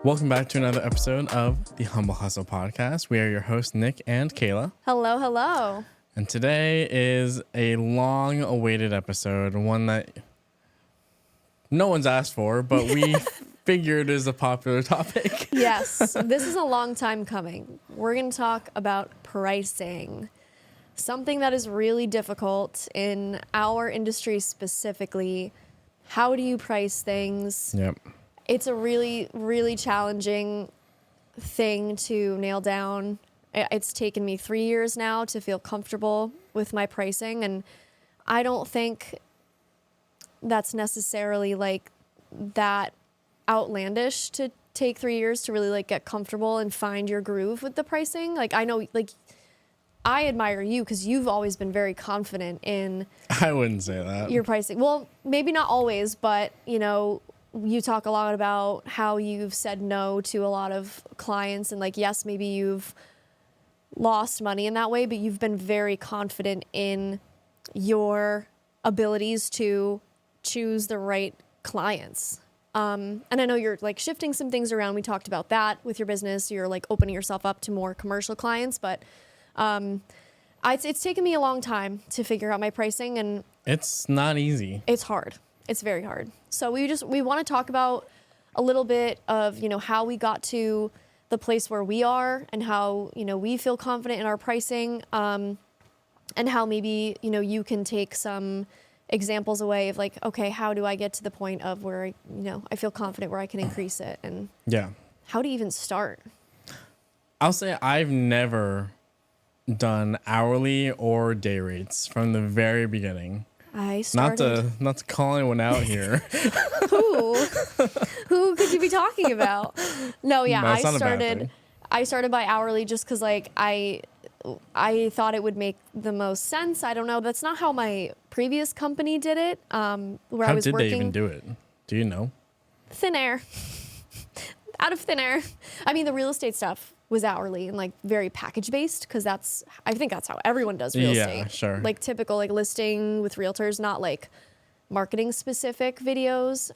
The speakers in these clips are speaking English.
Welcome back to another episode of the Humble Hustle Podcast. We are your hosts, Nick and Kayla. Hello, hello. And today is a long-awaited episode, one that no one's asked for, but we figured is a popular topic. Yes, this is a long time coming. We're going to talk about pricing, something that is really difficult in our industry specifically. How do you price things? Yep. It's a really, really challenging thing to nail down. It's taken me 3 years now to feel comfortable with my pricing, and I don't think that's necessarily like that outlandish to take 3 years to really like get comfortable and find your groove with the pricing. Like I know, like I admire you because you've always been very confident in I wouldn't say that. your pricing. Well, maybe not always, but you know, you talk a lot about how you've said no to a lot of clients, and like, yes, maybe you've lost money in that way, but you've been very confident in your abilities to choose the right clients. And I know you're like shifting some things around. We talked about that with your business. You're like opening yourself up to more commercial clients, but it's taken me a long time to figure out my pricing, and It's not easy. it's hard. It's very hard. So we want to talk about a little bit of, you know, how we got to the place where we are and how, you know, we feel confident in our pricing, and how maybe, you know, you can take some examples away of like, okay, how do I get to the point of where, I feel confident where I can increase it, and Yeah. how to even start. I'll say I've never done hourly or day rates from the very beginning. I started. Not to call anyone out here. Who could you be talking about? No, yeah, That's not a bad thing. I started by hourly just because like I thought it would make the most sense. I don't know. That's not how my previous company did it. Where I How was did working. they even do it? Do you know? Thin air. Out of thin air. I mean, the real estate stuff was hourly and like very package based, because I think that's how everyone does real estate. Yeah, sure. Like typical like listing with realtors, not like marketing specific videos.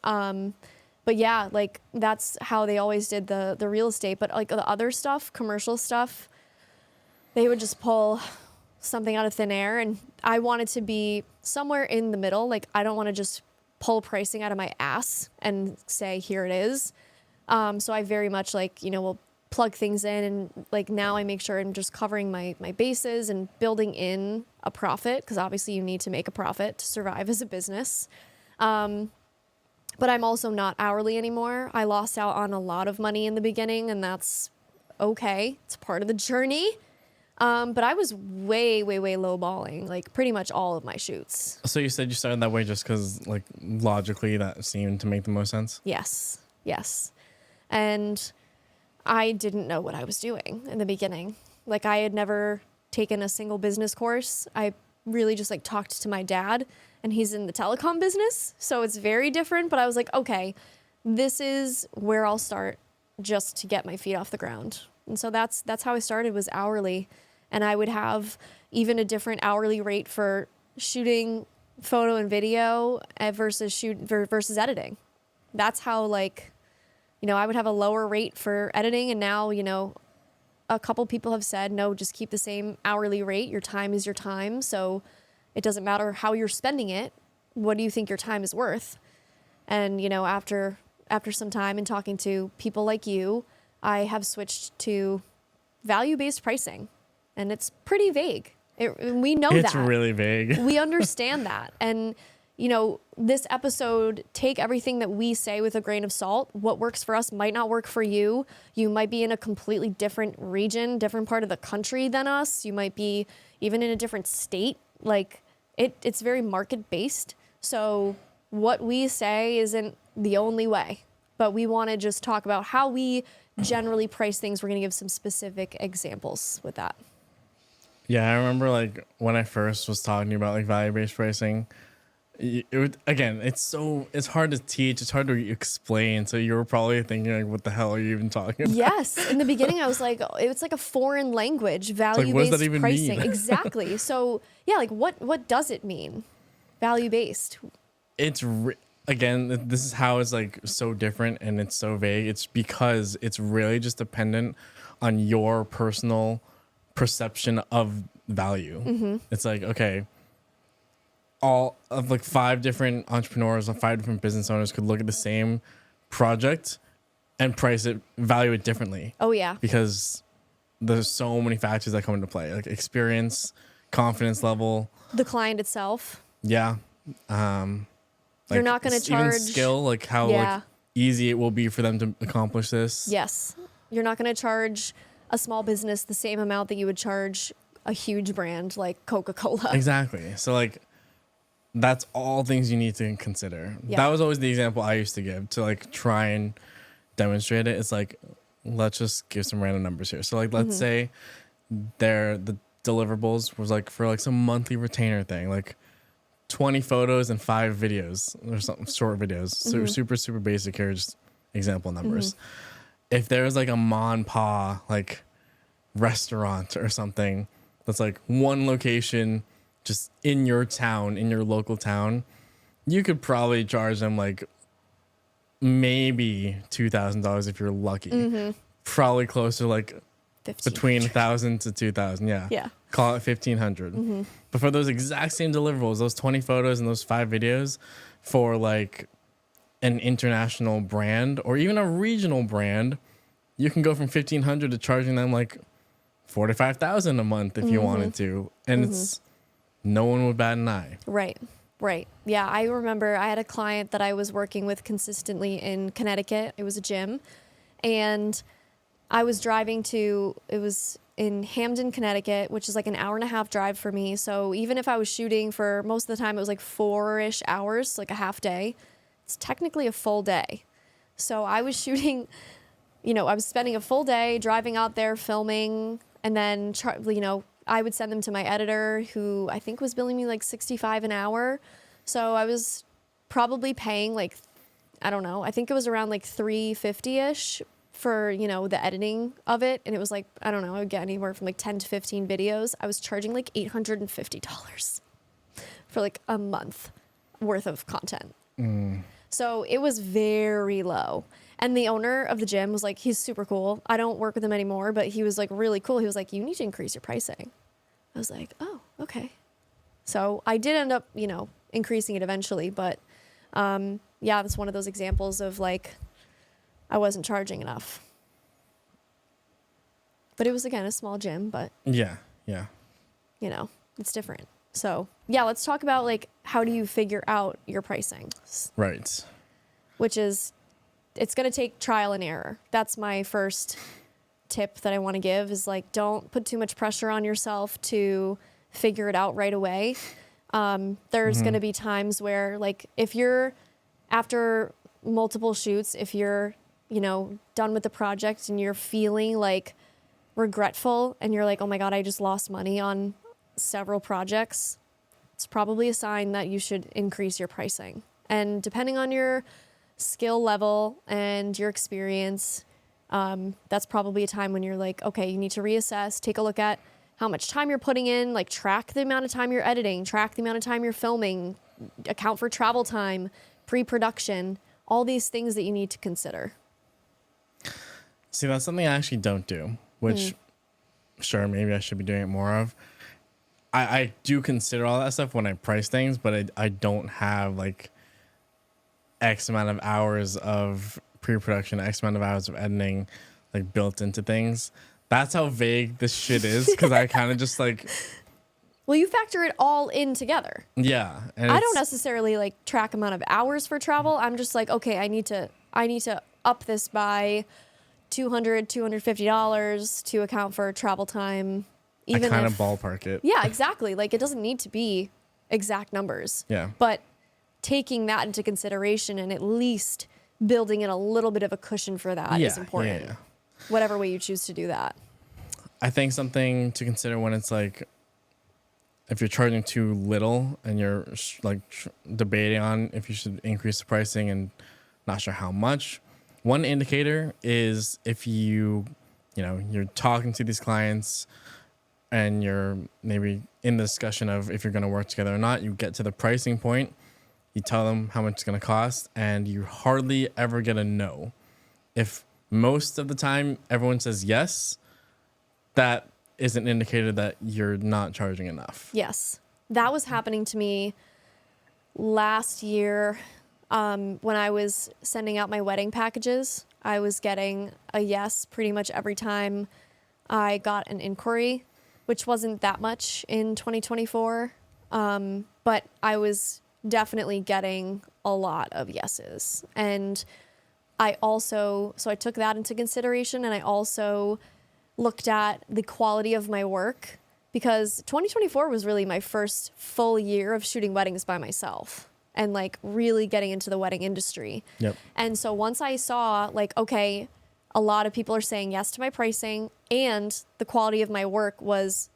But yeah, like that's how they always did the real estate. But like the other stuff, commercial stuff, they would just pull something out of thin air, and I wanted to be somewhere in the middle. Like I don't want to just pull pricing out of my ass and say, here it is. So I very much like, will plug things in, and like now I make sure I'm just covering my bases and building in a profit, because obviously you need to make a profit to survive as a business. But I'm also not hourly anymore. I lost out on a lot of money in the beginning, and that's okay. It's part of the journey. But I was way, way, way lowballing, like pretty much all of my shoots. So you said you started that way just because, like, logically that seemed to make the most sense? Yes. And I didn't know what I was doing in the beginning. Like I had never taken a single business course. I really just like talked to my dad, and he's in the telecom business. So it's very different, but I was like, okay, this is where I'll start just to get my feet off the ground. And so that's how I started, was hourly. And I would have even a different hourly rate for shooting photo and video versus editing. That's how like, I would have a lower rate for editing, and now, a couple people have said, no, just keep the same hourly rate. Your time is your time. So it doesn't matter how you're spending it. What do you think your time is worth? And, after some time and talking to people like you, I have switched to value-based pricing, and it's pretty vague. We know that. It's really vague. We understand that. And, this episode, take everything that we say with a grain of salt. What works for us might not work for you. You might be in a completely different region, different part of the country than us. You might be even in a different state. Like it's very market-based. So what we say isn't the only way, but we want to just talk about how we generally price things. We're going to give some specific examples with that. Yeah, I remember like when I first was talking about like value-based pricing, it's hard to teach, it's hard to explain. So you were probably thinking like, what the hell are you even talking about? Yes. In the beginning, I was like, it's like a foreign language, value-based what does that even pricing. mean? Exactly. So yeah, like what does it mean? Value-based. again, this is how it's like so different and it's so vague. It's because it's really just dependent on your personal perception of value. It's like, okay, all of like 5 different entrepreneurs or 5 different business owners could look at the same project and price it, value it differently. Oh yeah. Because there's so many factors that come into play, like experience, confidence level, The client itself. yeah. You're not going to charge even skill, like how like easy it will be for them to accomplish this. Yes. You're not going to charge a small business the same amount that you would charge a huge brand like Coca-Cola. Exactly. So like that's all things you need to consider. Yeah. That was always the example I used to give to like try and demonstrate it. It's like, let's just give some random numbers here. So like let's say the deliverables was like for like some monthly retainer thing, like 20 photos and 5 videos or something, short videos. So super basic here, just example numbers. If there's like a mon pa like restaurant or something that's like one location just in your town, in your local town, you could probably charge them like maybe $2,000 if you're lucky. Probably closer like 15. between 1,000 to 2,000. Yeah. Call it 1,500. But for those exact same deliverables, those 20 photos and those 5 videos for like an international brand or even a regional brand, you can go from 1,500 to charging them like 45,000 a month if you wanted to. And it's no one would bat an eye. Right. Yeah. I remember I had a client that I was working with consistently in Connecticut. It was a gym. And I was driving it was in Hamden, Connecticut, which is like an 1.5-hour drive for me. So even if I was shooting for most of the time, it was like 4-ish hours, like a half day. It's technically a full day. So I was shooting, I was spending a full day driving out there filming, and then, I would send them to my editor, who I think was billing me like $65 an hour. So I was probably paying like, I don't know, I think it was around like $350-ish for, the editing of it. And it was like, I don't know, I would get anywhere from like 10 to 15 videos. I was charging like $850 for like a month worth of content. So it was very low. And the owner of the gym was like, he's super cool. I don't work with him anymore, but he was like really cool. He was like, you need to increase your pricing. I was like, oh, okay. So I did end up, increasing it eventually. But that's one of those examples of like, I wasn't charging enough. But it was, again, a small gym, but Yeah. It's different. So let's talk about like, how do you figure out your pricing? Right. Which is, it's going to take trial and error. That's my first tip that I want to give, is like, don't put too much pressure on yourself to figure it out right away. There's going to be times where like, if you're after multiple shoots, if you're, done with the project and you're feeling like regretful and you're like, oh my God, I just lost money on several projects, it's probably a sign that you should increase your pricing. And depending on your skill level and your experience, that's probably a time when you're like, okay, you need to reassess, take a look at how much time you're putting in, like track the amount of time you're editing, track the amount of time you're filming, account for travel time, pre-production, all these things that you need to consider. See, that's something I actually don't do, which sure, maybe I should be doing it more of. I do consider all that stuff when I price things, but I don't have like X amount of hours of pre-production, X amount of hours of editing like built into things. That's how vague this shit is, because I kind of just like... Well, you factor it all in together. Yeah. And I don't necessarily like track amount of hours for travel. I'm just like, okay, I need to up this by $250 to account for travel time. I kind of ballpark it. Yeah, exactly. Like, it doesn't need to be exact numbers. Yeah. But taking that into consideration and at least building in a little bit of a cushion for that is important. Yeah. Whatever way you choose to do that. I think something to consider when it's like, if you're charging too little and you're debating on if you should increase the pricing and not sure how much, one indicator is if you're talking to these clients and you're maybe in the discussion of if you're going to work together or not, you get to the pricing point, You tell them how much it's going to cost, and you hardly ever get a no. If most of the time everyone says yes, that is an indicator that you're not charging enough. Yes. That was happening to me last year when I was sending out my wedding packages. I was getting a yes pretty much every time I got an inquiry, which wasn't that much in 2024. But I was definitely getting a lot of yeses. And I took that into consideration, and I also looked at the quality of my work, because 2024 was really my first full year of shooting weddings by myself and like really getting into the wedding industry. Yep. And so once I saw like, okay, a lot of people are saying yes to my pricing, and the quality of my work was,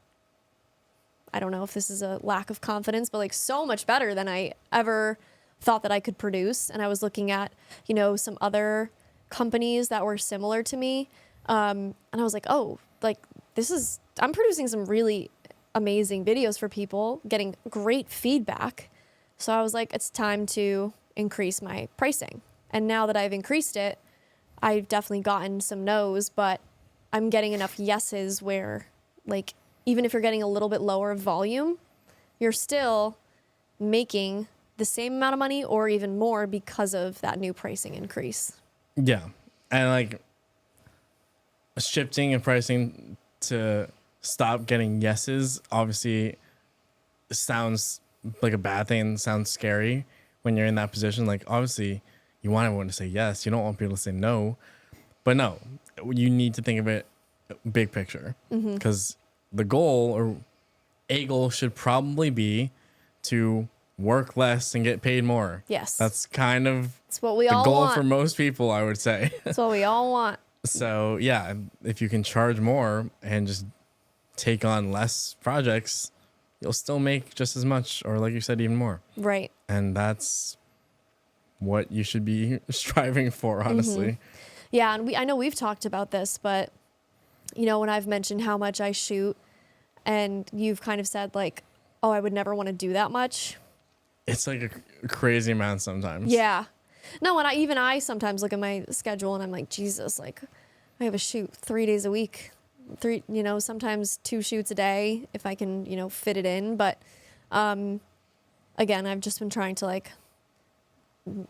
I don't know if this is a lack of confidence, but like so much better than I ever thought that I could produce. And I was looking at, some other companies that were similar to me. And I was like, oh, like I'm producing some really amazing videos for people, getting great feedback. So I was like, it's time to increase my pricing. And now that I've increased it, I've definitely gotten some no's, but I'm getting enough yeses where, like, even if you're getting a little bit lower volume, you're still making the same amount of money or even more because of that new pricing increase. Yeah. And like shifting and pricing to stop getting yeses obviously sounds like a bad thing, sounds scary when you're in that position. Like, obviously you want everyone to say yes, you don't want people to say no, but no, you need to think of it big picture, because the goal, or a goal, should probably be to work less and get paid more. Yes. That's kind of It's what we the all goal want. for most people, I would say. That's what we all want. So yeah, if you can charge more and just take on less projects, you'll still make just as much, or like you said, even more. Right. And that's what you should be striving for, honestly. Yeah, and I know we've talked about this, but when I've mentioned how much I shoot, and you've kind of said like, oh, I would never want to do that much. It's like a crazy amount sometimes. Yeah. No, and I sometimes look at my schedule and I'm like, Jesus, like I have a shoot 3 days a week, sometimes 2 shoots a day if I can, fit it in. But again, I've just been trying to like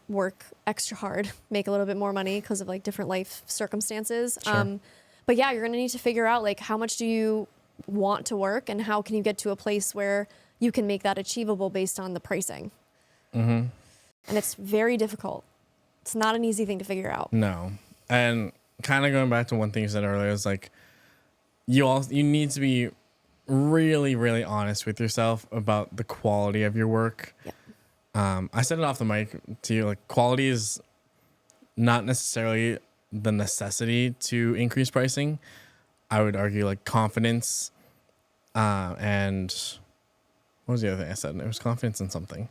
work extra hard, make a little bit more money because of like different life circumstances. Sure. But yeah, you're going to need to figure out like how much do you want to work, and how can you get to a place where you can make that achievable based on the pricing. And it's very difficult. It's not an easy thing to figure out. No. And kind of going back to one thing you said earlier, is like you need to be really, really honest with yourself about the quality of your work. Yep. I said it off the mic to you, like quality is not necessarily the necessity to increase pricing. I would argue like confidence, and what was the other thing I said? It was confidence and something.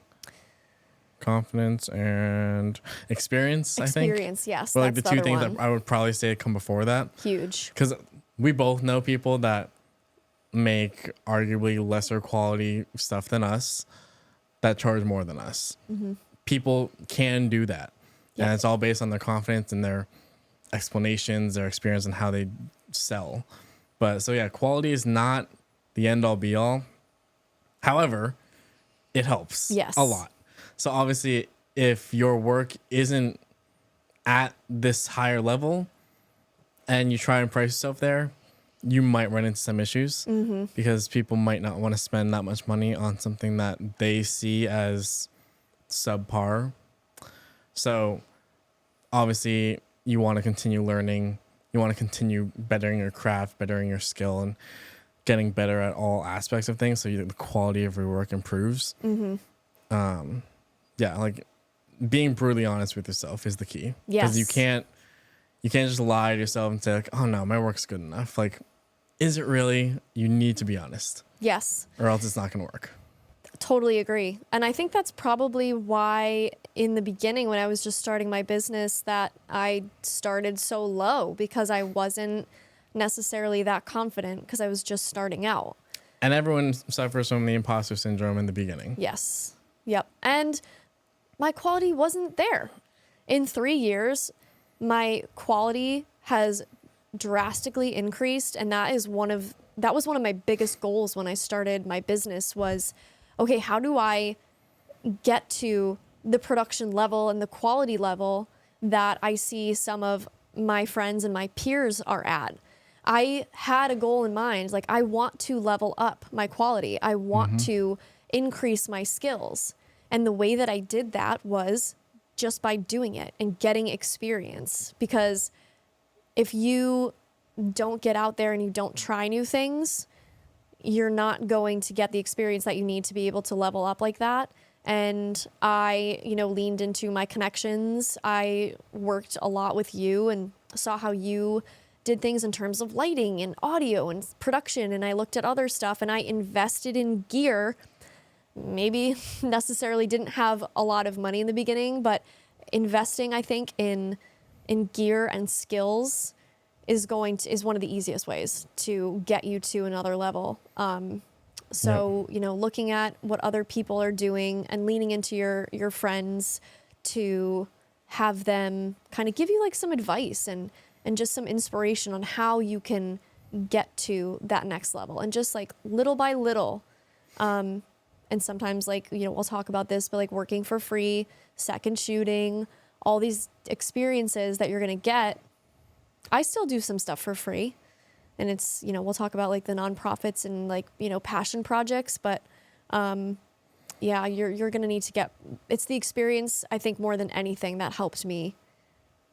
Confidence and experience, I think. Experience, yes. But like the that's two other things one. that I would probably say come before that. Huge. Because we both know people that make arguably lesser quality stuff than us that charge more than us. People can do that. Yep. And it's all based on their confidence and their explanations, their experience, and how they sell. But so yeah, quality is not the end all be all. However, it helps a lot. So obviously, if your work isn't at this higher level and you try and price yourself there, you might run into some issues because people might not want to spend that much money on something that they see as subpar. So obviously, you want to continue learning. You want to continue bettering your craft, bettering your skill, and getting better at all aspects of things so the quality of your work improves. Yeah, like being brutally honest with yourself is the key. Yes. Because you can't just lie to yourself and say like, oh no, my work's good enough. Like, is it really? You need to be honest. Yes. Or else it's not going to work. Totally agree. And I think that's probably why in the beginning when I was just starting my business that I started so low, because I wasn't necessarily that confident because I was just starting out. And everyone suffers from the imposter syndrome in the beginning. Yes. Yep. And my quality wasn't there. In 3 years, my quality has drastically increased, and that was one of my biggest goals when I started my business was, okay, how do I get to the production level and the quality level that I see some of my friends and my peers are at? I had a goal in mind. Like, I want to level up my quality. I want to increase my skills. And the way that I did that was just by doing it and getting experience. Because if you don't get out there and you don't try new things, you're not going to get the experience that you need to be able to level up like that. And I, leaned into my connections. I worked a lot with you and saw how you did things in terms of lighting and audio and production. And I looked at other stuff and I invested in gear. Maybe necessarily didn't have a lot of money in the beginning, but investing, I think, in gear and skills is one of the easiest ways to get you to another level. Looking at what other people are doing and leaning into your friends to have them kind of give you like some advice and just some inspiration on how you can get to that next level, and just like little by little. And sometimes we'll talk about this, but like working for free, second shooting, all these experiences that you're going to get. I still do some stuff for free, and it's, we'll talk about like the nonprofits and like, passion projects, but, you're going to need to it's the experience, I think, more than anything that helped me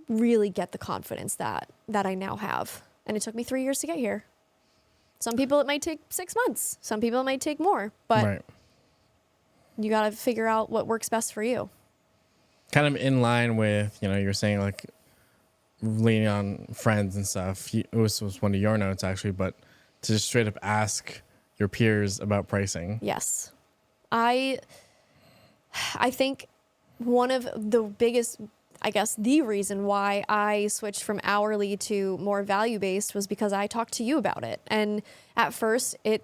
really get the confidence that I now have. And it took me 3 years to get here. Some people it might take 6 months. Some people it might take more, but you got to figure out what works best for you. Kind of in line with, you're saying like leaning on friends and stuff. It was one of your notes actually, but to just straight up ask your peers about pricing. Yes. I think one of the biggest, I guess, the reason why I switched from hourly to more value-based was because I talked to you about it. And at first it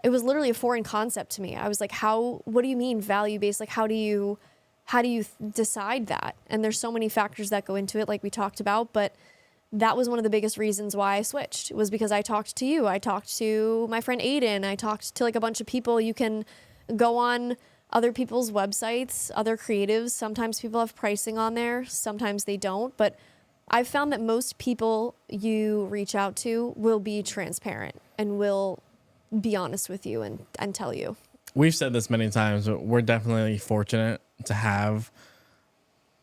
was literally a foreign concept to me. I was like, what do you mean value-based? Like, how do you decide that? And there's so many factors that go into it, like we talked about, but that was one of the biggest reasons why I switched, was because I talked to you. I talked to my friend Aiden. I talked to like a bunch of people. You can go on other people's websites, other creatives. Sometimes people have pricing on there. Sometimes they don't. But I've found that most people you reach out to will be transparent and will be honest with you and tell you. We've said this many times, but we're definitely fortunate to have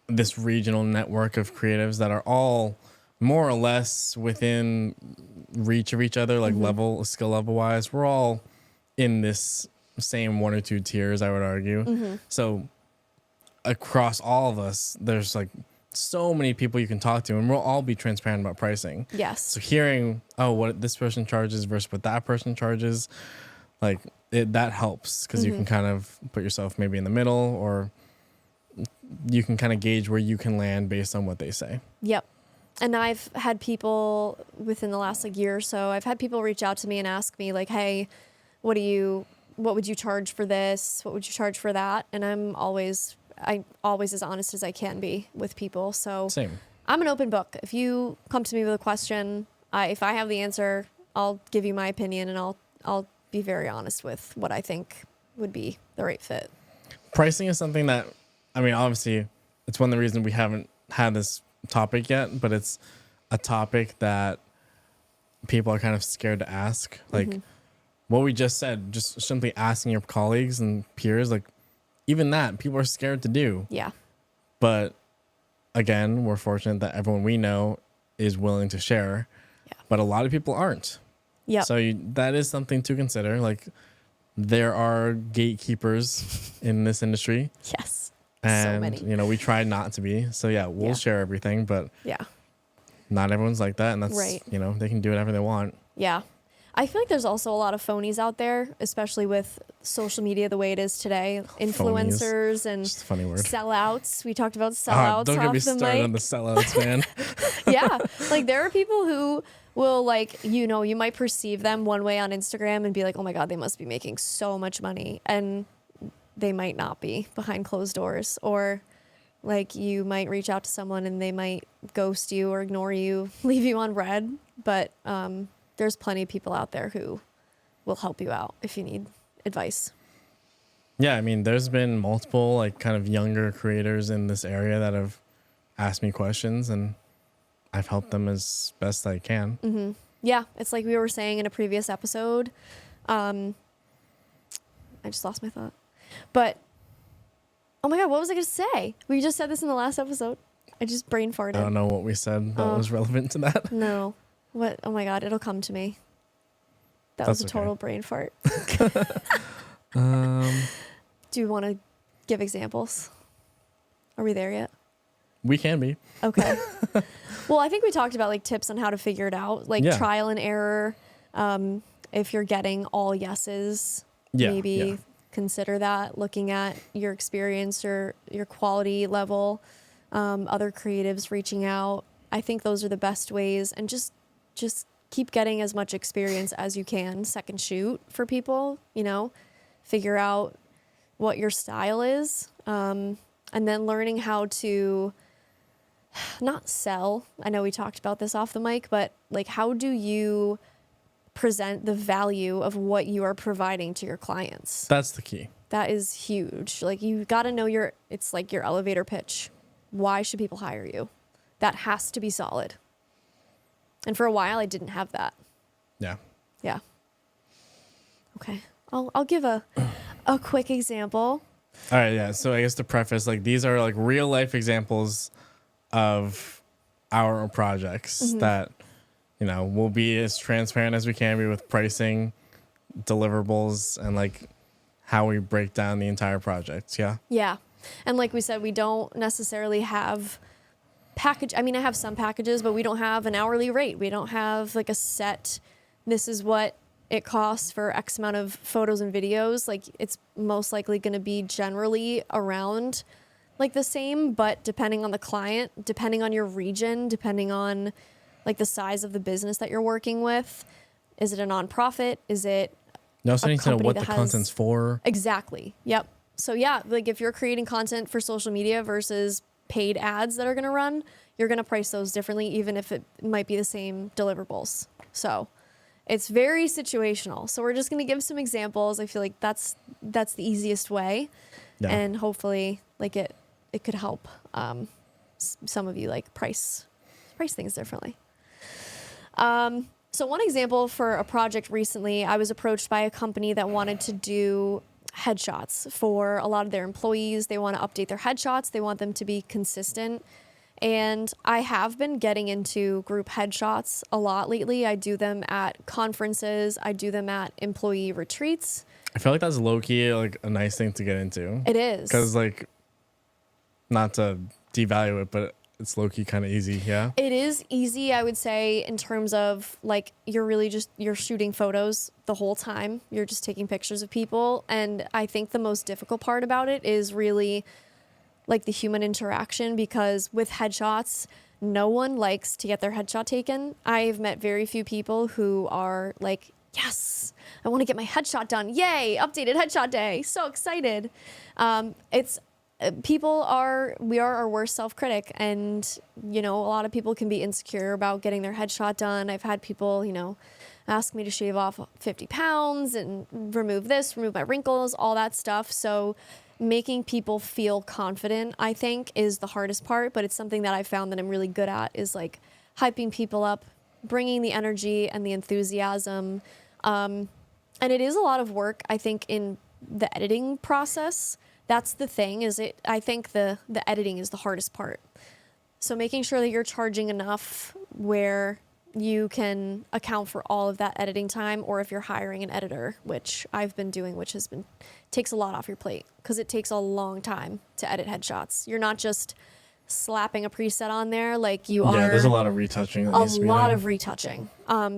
this regional network of creatives that are all more or less within reach of each other, like skill level wise. We're all in this same one or two tiers, I would argue. So across all of us, there's like so many people you can talk to, and we'll all be transparent about pricing. Yes. So hearing, what this person charges versus what that person charges, like that helps, because you can kind of put yourself maybe in the middle, or you can kind of gauge where you can land based on what they say. Yep. And I've had people within the last year or so, I've had people reach out to me and ask me like, hey, what would you charge for this? What would you charge for that? And I'm always as honest as I can be with people. So Same. I'm an open book. If you come to me with a question, if I have the answer, I'll give you my opinion, and I'll be very honest with what I think would be the right fit. Pricing is something that, obviously it's one of the reasons we haven't had this topic yet, but it's a topic that people are kind of scared to ask. Like what we just said, just simply asking your colleagues and peers, like even that people are scared to do. Yeah. But again, we're fortunate that everyone we know is willing to share. Yeah. But a lot of people aren't. Yeah. So that is something to consider. Like there are gatekeepers in this industry. Yes. And, so many. We try not to be. So, we'll share everything, but not everyone's like that. And that's, right. They can do whatever they want. Yeah. I feel like there's also a lot of phonies out there, especially with social media the way it is today. Influencers and just a funny word. Sellouts. We talked about sellouts. Don't get me started on the sellouts, man. Yeah. Like there are people who will you might perceive them one way on Instagram and be like, oh my God, they must be making so much money. And they might not be behind closed doors, or like you might reach out to someone and they might ghost you or ignore you, leave you on red. But there's plenty of people out there who will help you out if you need advice. Yeah, I mean, there's been multiple like kind of younger creators in this area that have asked me questions, and I've helped them as best I can. Mm-hmm. Yeah, it's like we were saying in a previous episode. I just lost my thought. But, oh my God, what was I going to say? We just said this in the last episode. I just brain farted. I don't know what we said that was relevant to that. No. What? Oh my God, it'll come to me. That That's was a total brain fart. Do you want to give examples? Are we there yet? We can be. Okay. Well, I think we talked about like tips on how to figure it out, like trial and error. If you're getting all yeses, maybe consider that, looking at your experience or your quality level, other creatives reaching out. I think those are the best ways, and just keep getting as much experience as you can. Second shoot for people, figure out what your style is, and then learning how to not sell. I know we talked about this off the mic, but like, how do you present the value of what you are providing to your clients? That's the key. That is huge. Like, you got to know it's like your elevator pitch. Why should people hire you? That has to be solid. And for a while, I didn't have that. Yeah. Yeah. Okay. I'll give a quick example. All right. Yeah. So I guess to preface, like, these are like real life examples of our projects that, we'll be as transparent as we can be with pricing, deliverables, and like how we break down the entire project. Yeah. Yeah. And like we said, we don't necessarily have package. I mean, I have some packages, but we don't have an hourly rate. We don't have like a set, this is what it costs for X amount of photos and videos. Like, it's most likely going to be generally around like the same, but depending on the client, depending on your region, depending on like the size of the business that you're working with. Is it a nonprofit? Is it you also need to know what the content's for. Exactly. Yep. So yeah, like if you're creating content for social media versus paid ads that are going to run, you're going to price those differently, even if it might be the same deliverables. So it's very situational. So we're just going to give some examples. I feel like that's the easiest way. Yeah. And hopefully like it could help some of you like price things differently. So one example for a project recently, I was approached by a company that wanted to do headshots for a lot of their employees. They want to update their headshots. They want them to be consistent. And I have been getting into group headshots a lot lately. I do them at conferences. I do them at employee retreats. I feel like that's low-key like a nice thing to get into. It is. Because like, not to devalue it, but it's low-key kind of easy, yeah? It is easy, I would say, in terms of like you're shooting photos the whole time. You're just taking pictures of people. And I think the most difficult part about it is really like the human interaction, because with headshots, no one likes to get their headshot taken. I've met very few people who are like, yes, I want to get my headshot done. Yay, updated headshot day. So excited. We are our worst self-critic, and a lot of people can be insecure about getting their headshot done. I've had people ask me to shave off 50 pounds and remove my wrinkles, all that stuff. So making people feel confident, I think, is the hardest part, but it's something that I found that I'm really good at, is like hyping people up, bringing the energy and the enthusiasm. And it is a lot of work, I think, in the editing process. That's the thing, I think the editing is the hardest part. So making sure that you're charging enough where you can account for all of that editing time, or if you're hiring an editor, which I've been doing, which takes a lot off your plate, because it takes a long time to edit headshots. You're not just slapping a preset on there like you are. Yeah, there's a lot of retouching.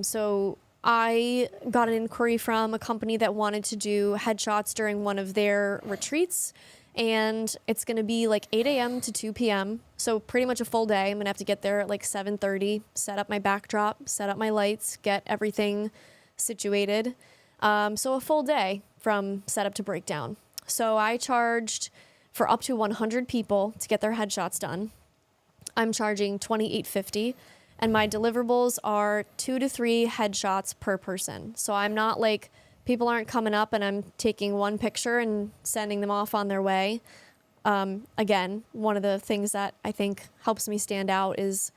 So I got an inquiry from a company that wanted to do headshots during one of their retreats, and it's going to be like 8 a.m. to 2 p.m. So pretty much a full day. I'm going to have to get there at like 7:30, set up my backdrop, set up my lights, get everything situated. So a full day from setup to breakdown. So I charged for up to 100 people to get their headshots done. I'm charging $28.50, and my deliverables are 2 to 3 headshots per person. So I'm not like, people aren't coming up and I'm taking one picture and sending them off on their way. Again, one of the things that I think helps me stand out is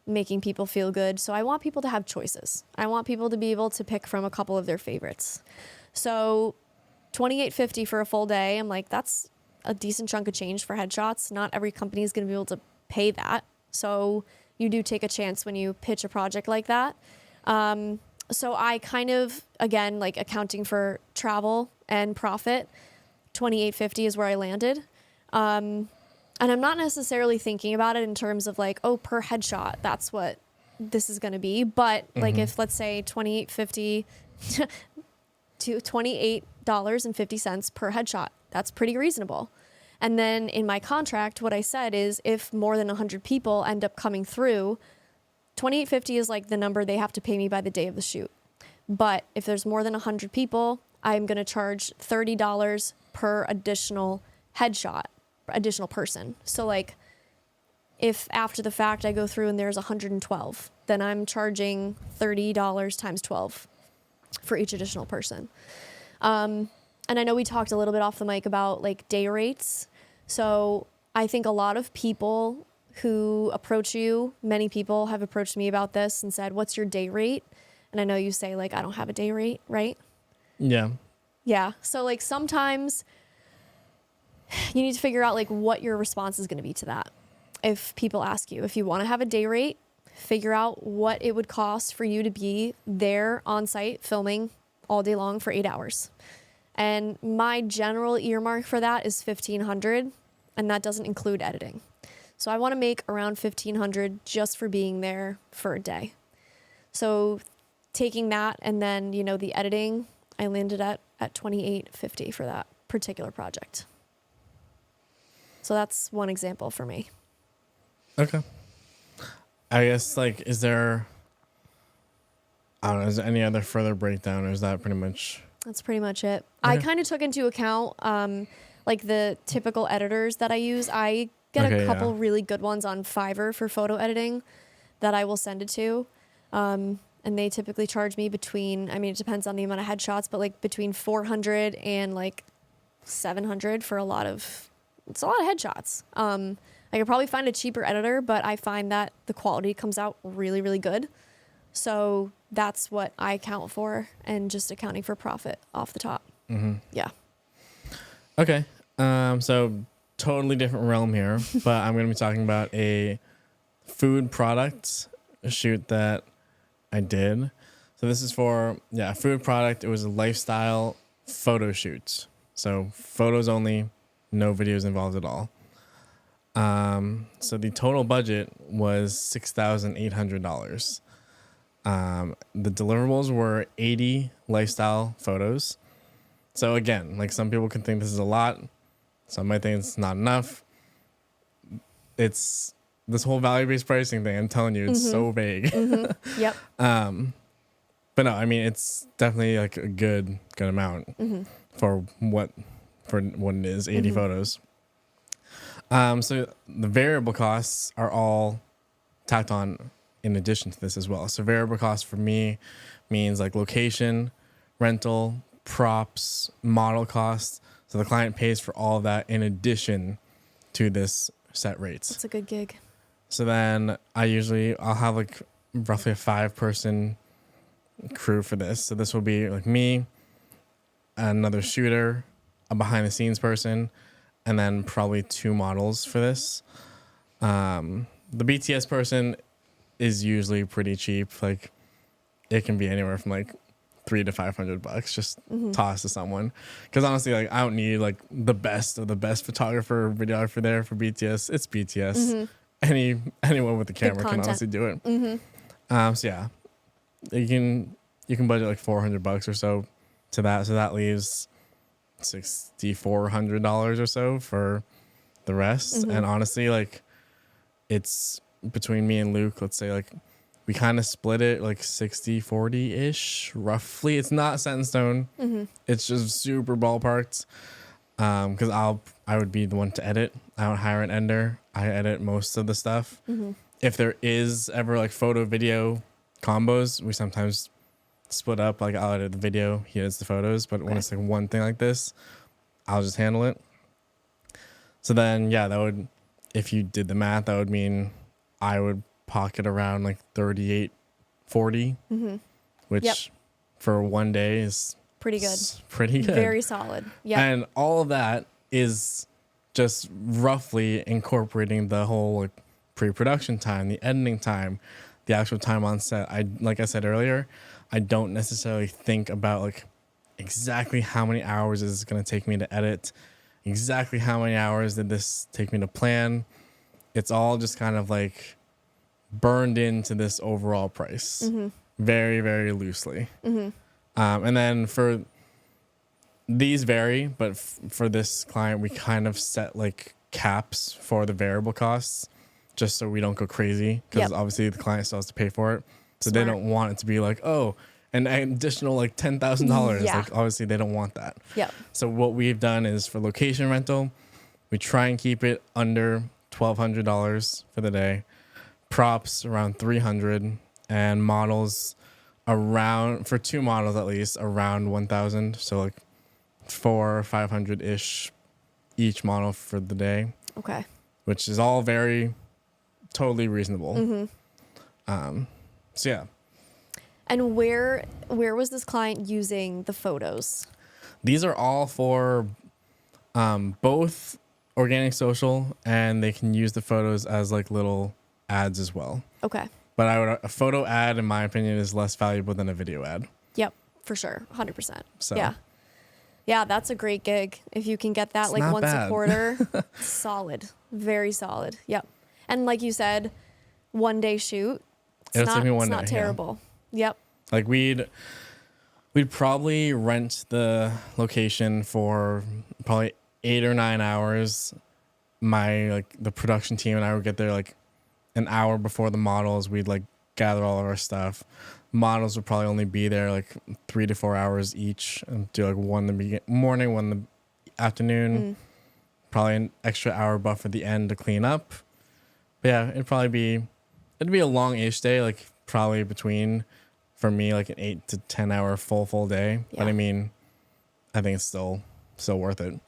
making people feel good. So I want people to have choices. I want people to be able to pick from a couple of their favorites. So $28.50 for a full day. I'm like, that's a decent chunk of change for headshots. Not every company is going to be able to pay that. So you do take a chance when you pitch a project like that. So I kind of, again, like accounting for travel and profit, $28.50 is where I landed. And I'm not necessarily thinking about it in terms of like, oh, per headshot, that's what this is going to be. But like if, let's say, $28.50 to $28.50 per headshot, that's pretty reasonable. And then in my contract, what I said is if more than 100 people end up coming through, $28.50 is like the number they have to pay me by the day of the shoot. But if there's more than 100 people, I'm going to charge $30 per additional headshot, additional person. So like if after the fact I go through and there's 112, then I'm charging $30 times 12 for each additional person. And I know we talked a little bit off the mic about like day rates. So I think a lot of people who approach you, many people have approached me about this and said, what's your day rate? And I know you say like, I don't have a day rate, right? Yeah. Yeah. So like sometimes you need to figure out like what your response is going to be to that. If people ask you, if you want to have a day rate, figure out what it would cost for you to be there on site filming all day long for 8 hours. And my general earmark for that is $1,500, and that doesn't include editing. So I want to make around $1,500 just for being there for a day. So taking that and then, you know, the editing, I landed at $28.50 for that particular project. So that's one example for me. Okay. I guess like, is there any other further breakdown, or is that pretty much? That's pretty much it. Okay. I kind of took into account like the typical editors that I use. I get a couple really good ones on Fiverr for photo editing that I will send it to. And they typically charge me between, I mean, it depends on the amount of headshots, but like between 400 and like 700 for it's a lot of headshots. I could probably find a cheaper editor, but I find that the quality comes out really, really good. So that's what I account for, and just accounting for profit off the top. Mm-hmm. Yeah. Okay. So totally different realm here, but I'm going to be talking about a food product shoot that I did. So this is for, a food product. It was a lifestyle photo shoot. So photos only, no videos involved at all. So the total budget was $6,800. The deliverables were 80 lifestyle photos. So again, like some people can think this is a lot. Some might think it's not enough. It's this whole value-based pricing thing. I'm telling you, it's so vague. Mm-hmm. Yep. But no, I mean, it's definitely like a good amount for what it is, 80 photos. So the variable costs are all tacked on in addition to this as well. So variable costs for me means like location, rental, props, model costs. So the client pays for all of that in addition to this set rates. That's a good gig. So then I'll have like roughly a 5-person crew for this. So this will be like me, another shooter, a behind the scenes person, and then probably 2 models for this. The BTS person is usually pretty cheap. Like it can be anywhere from like $300 to $500. Just toss to someone. Because honestly, like I don't need like the best of the best photographer or videographer there for BTS. It's BTS. Anyone with the camera can honestly do it. So yeah, you can budget like $400 or so to that. So that leaves $6,400 or so for the rest. And honestly, like it's between me and Luke, let's say like we kind of split it like 60-40 ish roughly. It's not set in stone. It's just super ballparked. Because I would be the one to edit. I don't hire an editor. I edit most of the stuff. If there is ever like photo video combos, we sometimes split up. Like I'll edit the video, he edits the photos. But when it's like one thing like this, I'll just handle it. So then, yeah, that would, if you did the math, that would mean I would pocket around like 38.40, which for one day is Pretty good. Pretty good. Very solid. Yeah. And all of that is just roughly incorporating the whole like pre-production time, the editing time, the actual time on set. Like I said earlier, I don't necessarily think about like exactly how many hours is it going to take me to edit, exactly how many hours did this take me to plan. It's all just kind of like burned into this overall price very, very loosely. And then for these vary, but for this client, we kind of set like caps for the variable costs just so we don't go crazy because obviously the client still has to pay for it. So they don't want it to be like, oh, an additional like $10,000. Like obviously they don't want that. So what we've done is for location rental, we try and keep it under $1,200 for the day, props around $300, and models around, for 2 models at least, around 1,000. So like 400 or 500 ish each model for the day. Okay. Which is all very totally reasonable. So yeah. And where was this client using the photos? These are all for both organic social, and they can use the photos as like little ads as well. Okay. But a photo ad, in my opinion, is less valuable than a video ad. Yep, for sure, 100%. So yeah, that's a great gig. If you can get that like once a quarter, solid, very solid. Yep. And like you said, 1 day shoot. It's not terrible. Yep. Like we'd probably rent the location for probably 8 or 9 hours. The production team and I would get there like an hour before the models. We'd like gather all of our stuff. Models would probably only be there like 3 to 4 hours each, and do like one in the morning, one in the afternoon, probably an extra hour buffer at the end to clean up. But yeah, it'd be a long-ish day, like probably between, for me, like an 8 to 10 hour full day. Yeah. But I mean, I think it's still worth it.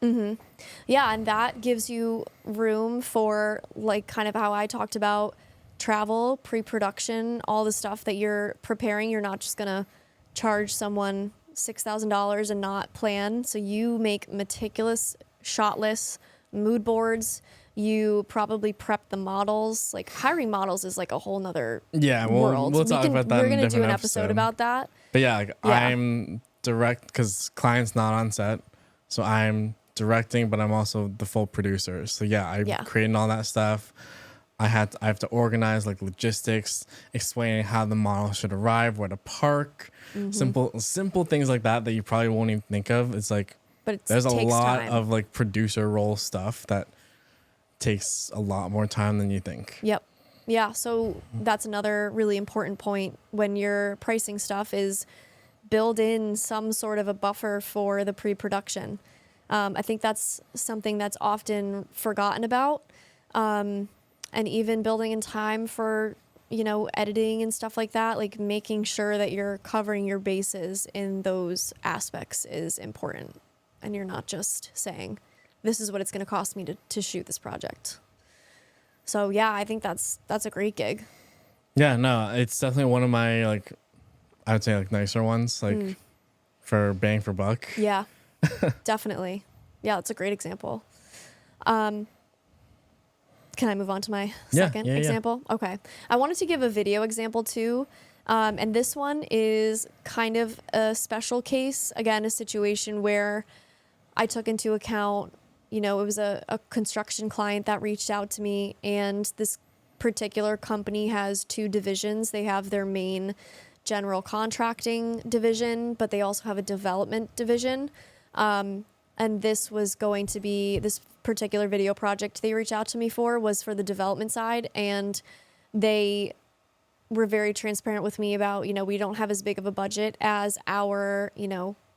Yeah, and that gives you room for like kind of how I talked about travel, pre-production, all the stuff that you're preparing. You're not just gonna charge someone $6,000 and not plan. So you make meticulous shot lists, mood boards. You probably prep the models. Like hiring models is like a whole nother world. We'll talk about that. We're gonna do an episode about that. But I'm direct because client's not on set, so I'm directing, but I'm also the full producer. So I'm creating all that stuff. I have to organize like logistics, explaining how the model should arrive, where to park, simple things like that you probably won't even think of. It's like, but there's a lot of like producer role stuff that takes a lot more time than you think. Yep. Yeah. So that's another really important point when you're pricing stuff is build in some sort of a buffer for the pre-production. I think that's something that's often forgotten about. And even building in time for, editing and stuff like that, like making sure that you're covering your bases in those aspects is important. And you're not just saying, this is what it's going to cost me to shoot this project. So yeah, I think that's a great gig. Yeah, no, it's definitely one of my, like, I would say like nicer ones, like for bang for buck. Yeah, definitely. Yeah, that's a great example. Can I move on to my second example? Yeah. Okay. I wanted to give a video example too. And this one is kind of a special case. Again, a situation where I took into account, it was a construction client that reached out to me, and this particular company has 2 divisions. They have their main general contracting division, but they also have a development division. And this was going to be, this particular video project they reached out to me for was for the development side. And they were very transparent with me about, we don't have as big of a budget as our,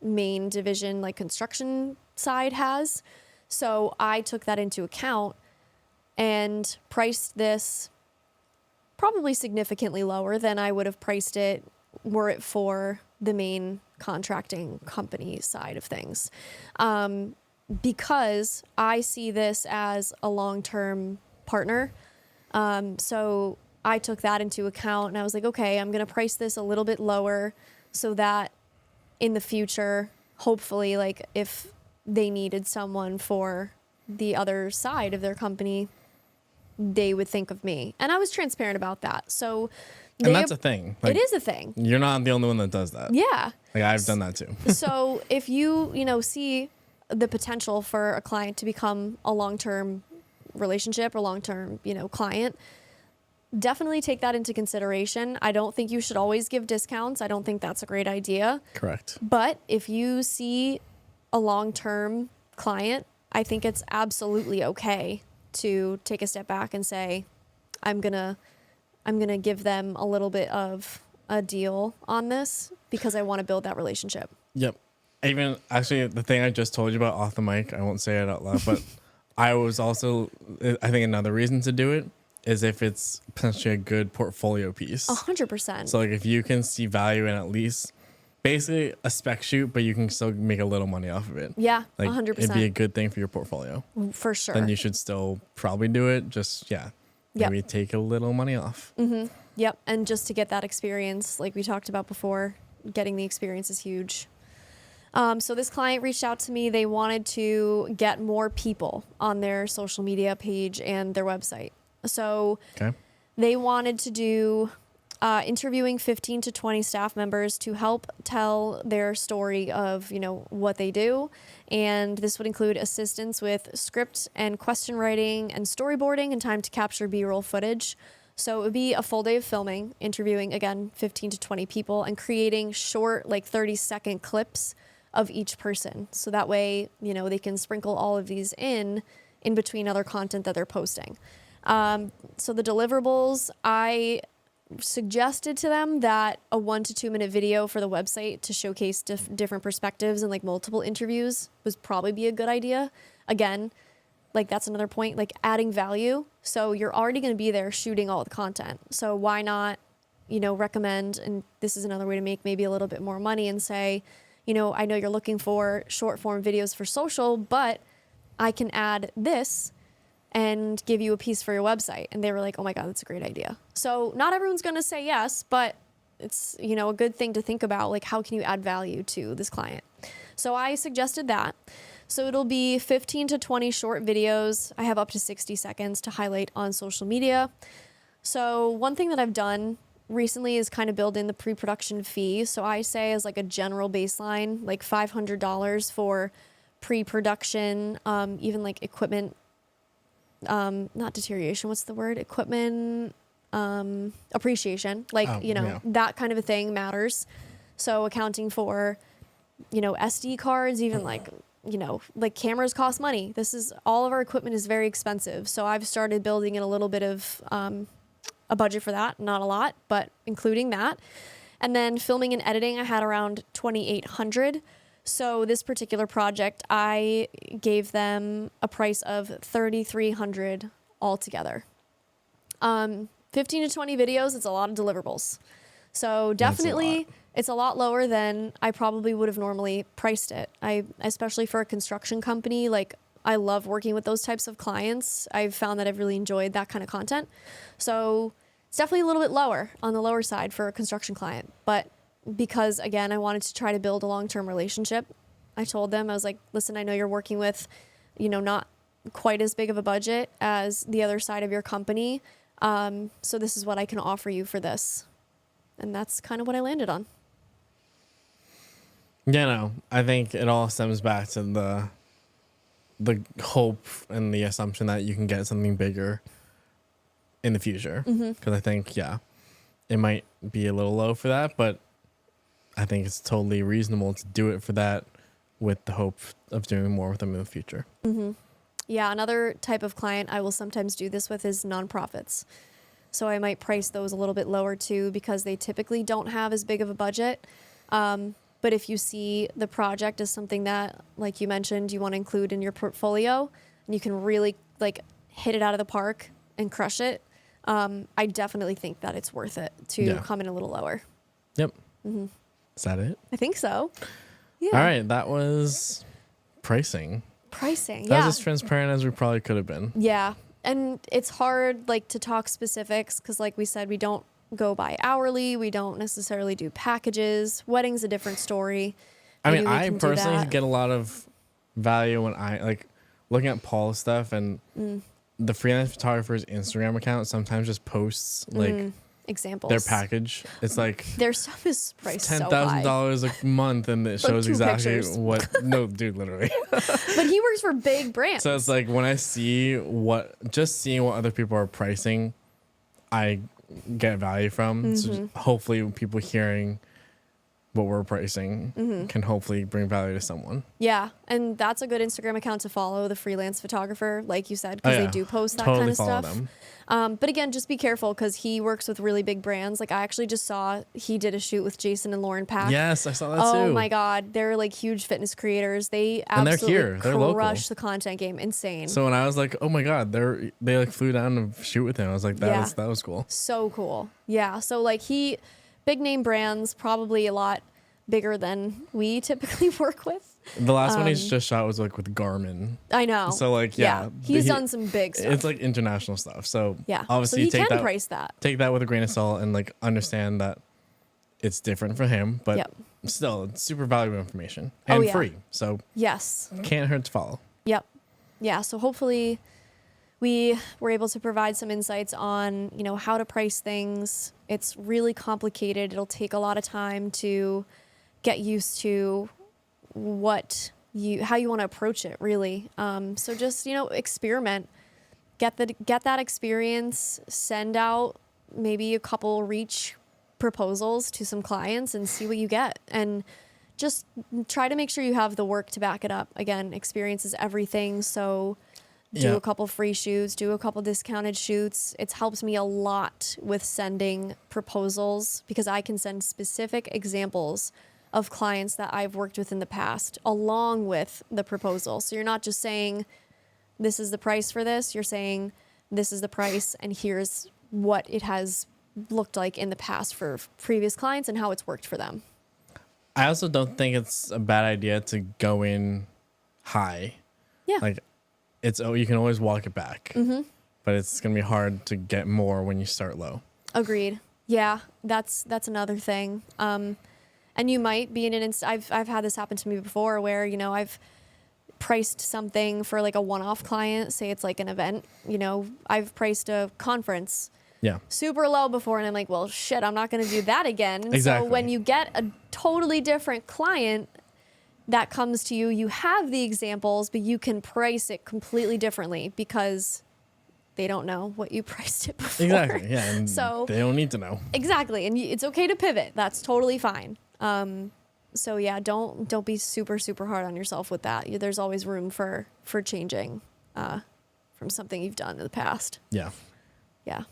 main division, like construction side has. So I took that into account and priced this probably significantly lower than I would have priced it were it for the main contracting company side of things. Because I see this as a long-term partner. So I took that into account and I was like, okay, I'm going to price this a little bit lower so that in the future, hopefully, like if they needed someone for the other side of their company, they would think of me. And I was transparent about that. So And that's a thing. Like, it is a thing. You're not the only one that does that. Yeah. Like I've done that too. So if you see the potential for a client to become a long-term relationship or long-term, client, definitely take that into consideration. I don't think you should always give discounts. I don't think that's a great idea. Correct. But if you see a long-term client, I think it's absolutely okay to take a step back and say, I'm gonna give them a little bit of a deal on this because I want to build that relationship. Yep. Even actually, the thing I just told you about off the mic, I won't say it out loud, but I think another reason to do it is if it's potentially a good portfolio piece. 100%. So like if you can see value in at least basically a spec shoot, but you can still make a little money off of it. Yeah, like 100%. It'd be a good thing for your portfolio. For sure. Then you should still probably do it. Just maybe take a little money off. Mm-hmm. Yep. And just to get that experience, like we talked about before, getting the experience is huge. So this client reached out to me. They wanted to get more people on their social media page and their website. So they wanted to do interviewing 15 to 20 staff members to help tell their story of, what they do. And this would include assistance with script and question writing and storyboarding and time to capture B-roll footage. So it would be a full day of filming, interviewing, again, 15 to 20 people and creating short, 30-second clips of each person. So that way, they can sprinkle all of these in between other content that they're posting. So the deliverables, I suggested to them that a 1 to 2 minute video for the website to showcase different perspectives and multiple interviews would probably be a good idea. Again, that's another point, adding value. So you're already going to be there shooting all the content. So why not, recommend, and this is another way to make maybe a little bit more money and say, I know you're looking for short form videos for social, but I can add this and give you a piece for your website. And they were like, oh my God, that's a great idea. So not everyone's going to say yes, but it's, a good thing to think about, how can you add value to this client? So I suggested that. So it'll be 15 to 20 short videos. I have up to 60 seconds to highlight on social media. So one thing that I've done recently is kind of build in the pre-production fee. So I say as a general baseline, $500 for pre-production, even equipment, not deterioration, what's the word? Equipment, appreciation, that kind of a thing matters. So accounting for, SD cards, even cameras cost money. All of our equipment is very expensive. So I've started building in a little bit of, a budget for that, not a lot, but including that. And then filming and editing, I had around $2,800. So this particular project, I gave them a price of $3,300 altogether. 15 to 20 videos, it's a lot of deliverables. So definitely it's a lot lower than I probably would have normally priced it. Especially for a construction company, I love working with those types of clients. I've found that I've really enjoyed that kind of content. So it's definitely a little bit lower on the lower side for a construction client. But because, again, I wanted to try to build a long-term relationship, I told them, I was like, listen, I know you're working with, not quite as big of a budget as the other side of your company. So this is what I can offer you for this. And that's kind of what I landed on. Yeah, no, I think it all stems back to the hope and the assumption that you can get something bigger in the future. Because I think, it might be a little low for that, but I think it's totally reasonable to do it for that with the hope of doing more with them in the future. Yeah, another type of client I will sometimes do this with is nonprofits. So I might price those a little bit lower too because they typically don't have as big of a budget. But if you see the project as something that, like you mentioned, you want to include in your portfolio, and you can really like hit it out of the park and crush it, I definitely think that it's worth it to come in a little lower. Yep. Mm-hmm. Is that it? I think so. Yeah. All right. That was pricing. Pricing. That was as transparent as we probably could have been. Yeah. And it's hard like to talk specifics because like we said, we don't go by hourly. We don't necessarily do packages. Wedding's a different story. Maybe I personally get a lot of value when I like looking at Paul's stuff, and the freelance photographer's Instagram account sometimes just posts like examples, their package. It's like their stuff is priced $10,000 a month, and it shows exactly pictures. what. No, dude, literally. But he works for big brands, so it's like when I see seeing what other people are pricing, I get value from. So hopefully, people hearing what we're pricing can hopefully bring value to someone. Yeah, and that's a good Instagram account to follow, the freelance photographer, like you said, because they do post that kind of stuff. Them. But again, just be careful because he works with really big brands. Like I actually just saw he did a shoot with Jason and Lauren Pack. Yes, I saw that too. Oh my God, they're like huge fitness creators. They absolutely crush the content game. Insane. So when I was like, oh my God, they like flew down to shoot with him. I was like, that was cool. So cool. Yeah. So like big name brands, probably a lot bigger than we typically work with. The last one he's just shot was like with Garmin. I know. So like, he's done some big stuff. It's like international stuff. So yeah, obviously so he can price that. Take that with a grain of salt and like understand that it's different for him, but still it's super valuable information and free. So yes, can't hurt to follow. Yep. Yeah. So hopefully we were able to provide some insights on, how to price things. It's really complicated. It'll take a lot of time to get used to how you want to approach it, really. So just, experiment, get that experience, send out maybe a couple reach proposals to some clients and see what you get. And just try to make sure you have the work to back it up. Again, experience is everything. So do a couple free shoots, do a couple discounted shoots. It helps me a lot with sending proposals because I can send specific examples of clients that I've worked with in the past along with the proposal. So you're not just saying, this is the price for this. You're saying, this is the price and here's what it has looked like in the past for previous clients and how it's worked for them. I also don't think it's a bad idea to go in high. Yeah. Like you can always walk it back, but it's going to be hard to get more when you start low. Agreed. Yeah. That's another thing. And you might be in I've had this happen to me before where, I've priced something for like a one-off client, say it's like an event, I've priced a conference super low before and I'm like, well, shit, I'm not going to do that again. And exactly. So when you get a totally different client that comes to you, you have the examples, but you can price it completely differently because they don't know what you priced it before. Exactly. Yeah. And so they don't need to know. Exactly. And it's okay to pivot. That's totally fine. So yeah, don't be super, super hard on yourself with that. There's always room for changing, from something you've done in the past. Yeah. Yeah.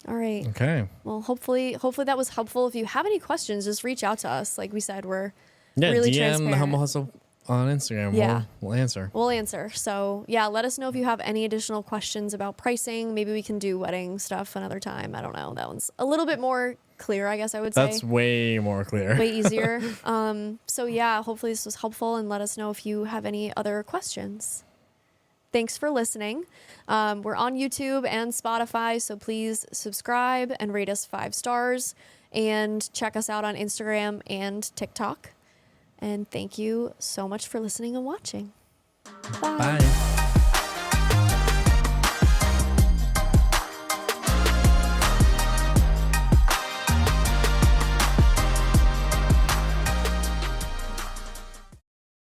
All right. Okay. Well, hopefully that was helpful. If you have any questions, just reach out to us. Like we said, we're really DM transparent. the Humble Hustle on Instagram. Yeah. We'll answer. We'll answer. So yeah, let us know if you have any additional questions about pricing. Maybe we can do wedding stuff another time. I don't know. That one's a little bit more clear, I guess I would say. That's way more clear. Way easier. So yeah, hopefully this was helpful and let us know if you have any other questions. Thanks for listening. We're on YouTube and Spotify, so please subscribe and rate us 5 stars and check us out on Instagram and TikTok. And thank you so much for listening and watching. Bye. Bye.